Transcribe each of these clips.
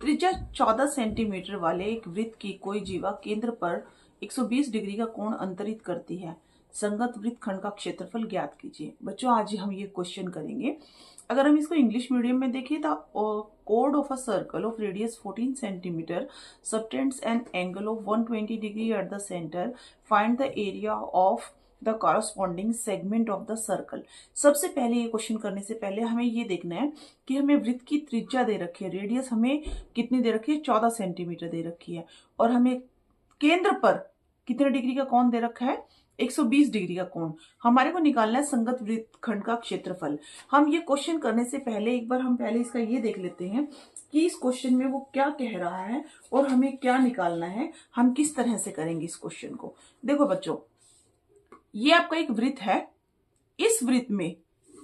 त्रिज्या 14 सेंटीमीटर वाले एक वृत्त की कोई जीवा केंद्र पर 120 डिग्री का कोण अंतरित करती है। संगत वृत्तखंड का क्षेत्रफल ज्ञात कीजिए। बच्चों आज हम ये क्वेश्चन करेंगे। अगर हम इसको इंग्लिश मीडियम में देखें तो chord of a circle of radius 14 centimeter subtends an angle of 120 degree at the center. Find the area of the corresponding segment of the circle. सबसे पहले ये क्वेश्चन करने से पहले हमें ये देखना है कि हमें वृत्त की त्रिज्या दे रखी है, रेडियस हमें कितनी दे रखी है, 14 सेंटीमीटर दे रखी है, और हमें केंद्र पर कितने डिग्री का कोण दे रखा है, 120 डिग्री का कोण। हमारे को निकालना है संगत वृत्तखंड का क्षेत्रफल। हम ये क्वेश्चन करने से पहले एक बार हम पहले इसका ये देख लेते हैं कि इस क्वेश्चन में वो क्या कह रहा है और हमें क्या निकालना है, हम किस तरह से करेंगे इस क्वेश्चन को। देखो बच्चों, ये आपका एक वृत्त है। इस वृत्त में,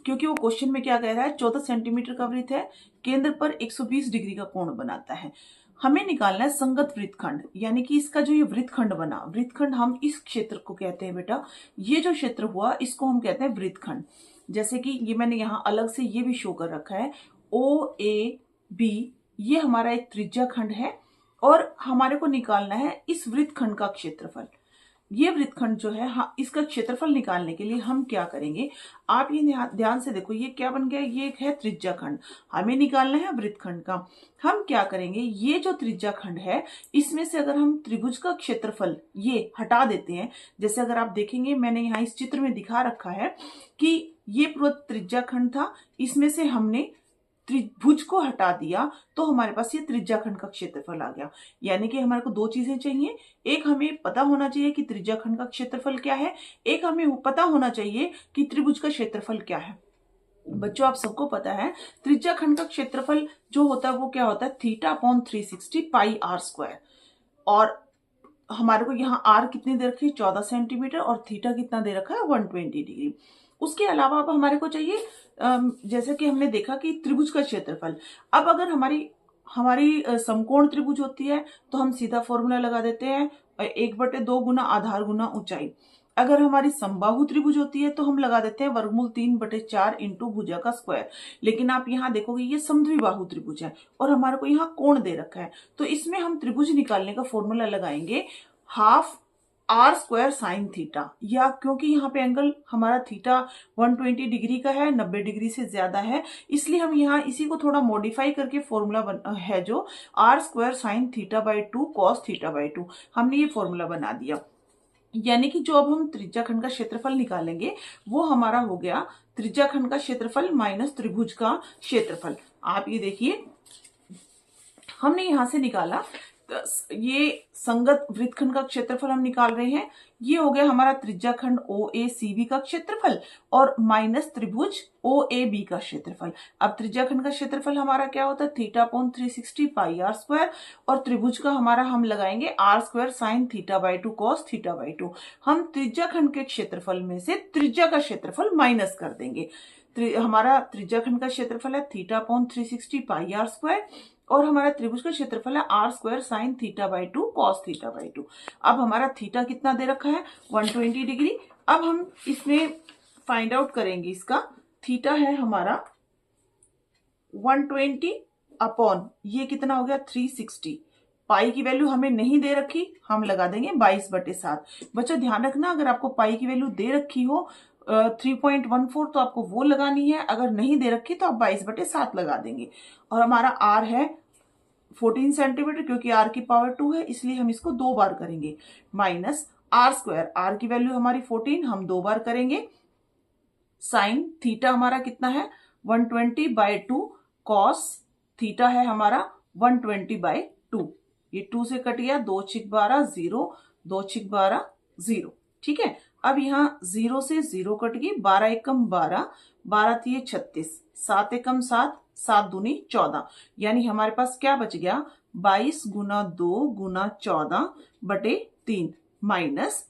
क्योंकि वो क्वेश्चन में क्या कह रहा है, 14 सेंटीमीटर का वृत्त है, केंद्र पर 120 डिग्री का कोण बनाता है। हमें निकालना है संगत वृत्तखंड, यानी कि इसका जो ये वृत्तखंड बना, वृत्तखंड हम इस क्षेत्र को कहते हैं बेटा, ये जो क्षेत्र हुआ इसको हम कहते हैं वृत्तखंड। जैसे कि ये मैंने यहाँ अलग से ये भी शो कर रखा है, OAB, ये हमारा एक त्रिज्या खंड है और हमारे को निकालना है इस वृत्तखंड का क्षेत्रफल। ये वृत्तखंड जो है, हाँ, इसका क्षेत्रफल निकालने के लिए हम क्या करेंगे, आप ये ध्यान से देखो, ये क्या बन गया, ये एक है त्रिज्या खंड, हमें निकालना है वृत्तखंड का। हम क्या करेंगे, ये जो त्रिज्या खंड है इसमें से अगर हम त्रिभुज का क्षेत्रफल ये हटा देते हैं, जैसे अगर आप देखेंगे मैंने यहाँ इस चित्र में दिखा रखा है कि ये पूरा त्रिज्या खंड था, इसमें से हमने त्रिभुज को हटा दिया तो हमारे पास ये त्रिज्या खंड का क्षेत्रफल आ गया। यानी कि हमारे को दो चीजें चाहिए, एक हमें पता होना चाहिए कि त्रिज्या खंड का क्षेत्रफल क्या है, एक हमें पता होना चाहिए कि त्रिभुज का क्षेत्रफल क्या है। बच्चों आप सबको पता है त्रिज्या खंड का क्षेत्रफल जो होता है वो क्या होता है, θ/360 πr²। और हमारे को यहाँ r कितनी दे रखी है, 14 सेंटीमीटर, और थीटा कितना दे रखा है, 120 डिग्री। उसके अलावा अब हमारे को चाहिए, जैसे कि हमने देखा कि त्रिभुज का क्षेत्रफल। अब अगर हमारी समकोण त्रिभुज होती है तो हम सीधा फॉर्मूला लगा देते हैं, 1/2 गुना आधार गुना ऊंचाई। अगर हमारी समबाहु त्रिभुज होती है तो हम लगा देते हैं वर्गमूल 3/4 इंटू भुजा का स्क्वायर। लेकिन आप यहाँ देखोगे ये समद्विबाहु त्रिभुज है और हमारे को यहाँ कोण दे रखा है, तो इसमें हम त्रिभुज निकालने का फॉर्मूला लगाएंगे ½ r² साइन थीटा, या क्योंकि यहाँ पे एंगल हमारा थीटा 120 डिग्री का है, 90 डिग्री से ज्यादा है, इसलिए हम यहाँ इसी को थोड़ा मॉडिफाई करके फॉर्मूला है जो r² साइन θ/2 कॉस θ/2, हमने ये फॉर्मूला बना दिया। यानी कि जो अब हम त्रिज्या खंड का क्षेत्रफल निकालेंगे वो हमारा हो गया त्रिज्या खंड का क्षेत्रफल माइनस त्रिभुज का क्षेत्रफल। आप ये देखिए, हमने यहां से निकाला, ये संगत वृत्तखंड का क्षेत्रफल हम निकाल रहे हैं, ये हो गया हमारा त्रिज्या खंड OACB का क्षेत्रफल और माइनस त्रिभुज OAB का क्षेत्रफल। अब त्रिज्या खंड का क्षेत्रफल हमारा क्या होता है, θ/360 πr², और त्रिभुज का हमारा हम लगाएंगे r² साइन θ/2 कॉस θ/2। हम त्रिज्या खंड के क्षेत्रफल में से त्रिज्या का क्षेत्रफल माइनस कर देंगे। हमारा त्रिज्या खंड का क्षेत्रफल है θ/360 πr², और हमारा त्रिभुज का क्षेत्रफल है r² साइन θ/2 कॉस θ/2। अब हमारा थीटा कितना दे रखा है, 120 डिग्री। अब हम इसमें फाइंड आउट करेंगे, इसका थीटा है हमारा 120 अपॉन ये कितना हो गया, 360। पाई की वैल्यू हमें नहीं दे रखी, हम लगा देंगे 22/7। बच्चों ध्यान रखना, अगर आपको पाई की वैल्यू दे रखी हो 3.14 तो आपको वो लगानी है, अगर नहीं दे रखी तो आप 22/7 लगा देंगे। और हमारा r है 14 सेंटीमीटर, क्योंकि r की पावर 2 है इसलिए हम इसको 2 बार करेंगे, माइनस r², r की वैल्यू हमारी 14, हम 2 बार करेंगे, साइन थीटा हमारा कितना है 120/2 कॉस थीटा है हमारा 120/2। ये 2 से कट गया, 2 × 12 0, 2 × 12 0। ठीक है, अब यहाँ 0 से 0 कट गई, 12 एकम 12, 12 तिये 36, 7 एकम 7, 7 दूनी 14। यानी हमारे पास क्या बच गया, 22 × 2 × 14/3 माइनस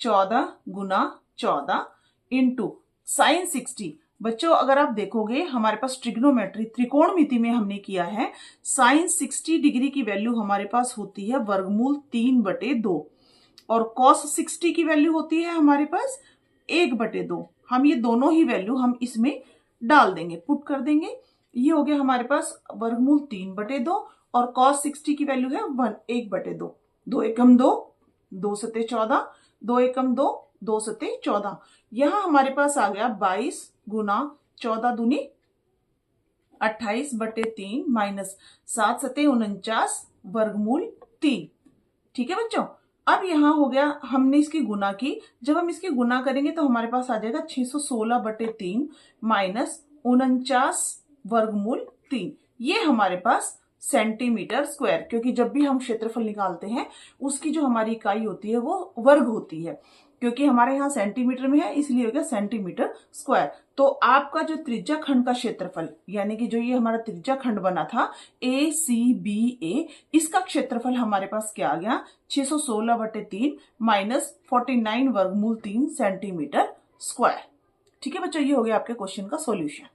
14 × 14 इंटू साइन 60। बच्चों अगर आप देखोगे हमारे पास ट्रिग्नोमेट्री त्रिकोणमिति में हमने किया है, साइन 60 डिग्री की वैल्यू हमारे पास होती है वर्गमूल 3/2, और कॉस 60 की वैल्यू होती है हमारे पास 1/2। हम ये दोनों ही वैल्यू हम इसमें डाल देंगे, पुट कर देंगे। ये हो गया हमारे पास वर्गमूल 3/2 और cos 60 की वैल्यू है 1/2। 2 एकम 2, 2 सते 14, 2 एकम 2, 2 सते 14। यहां हमारे पास आ गया 22 गुना 14 दूनी 28/3 माइनस 7 सते 49 वर्गमूल 3। ठीक है बच्चों, अब यहां हो गया, हमने इसकी गुना की। जब हम इसकी गुना करेंगे तो हमारे पास आ जाएगा 616/3 माइनस 49 वर्गमूल 3। ये हमारे पास सेंटीमीटर स्क्वायर, क्योंकि जब भी हम क्षेत्रफल निकालते हैं उसकी जो हमारी इकाई होती है वो वर्ग होती है। क्योंकि हमारे यहाँ सेंटीमीटर में है इसलिए हो गया सेंटीमीटर स्क्वायर। तो आपका जो त्रिज्या खंड का क्षेत्रफल, यानी कि जो ये हमारा त्रिज्या खंड बना था ACBA, इसका क्षेत्रफल हमारे पास क्या आ गया 616/3 माइनस 49 वर्गमूल 3 सेंटीमीटर स्क्वायर। ठीक है बच्चों, ये हो गया आपके क्वेश्चन का सॉल्यूशन।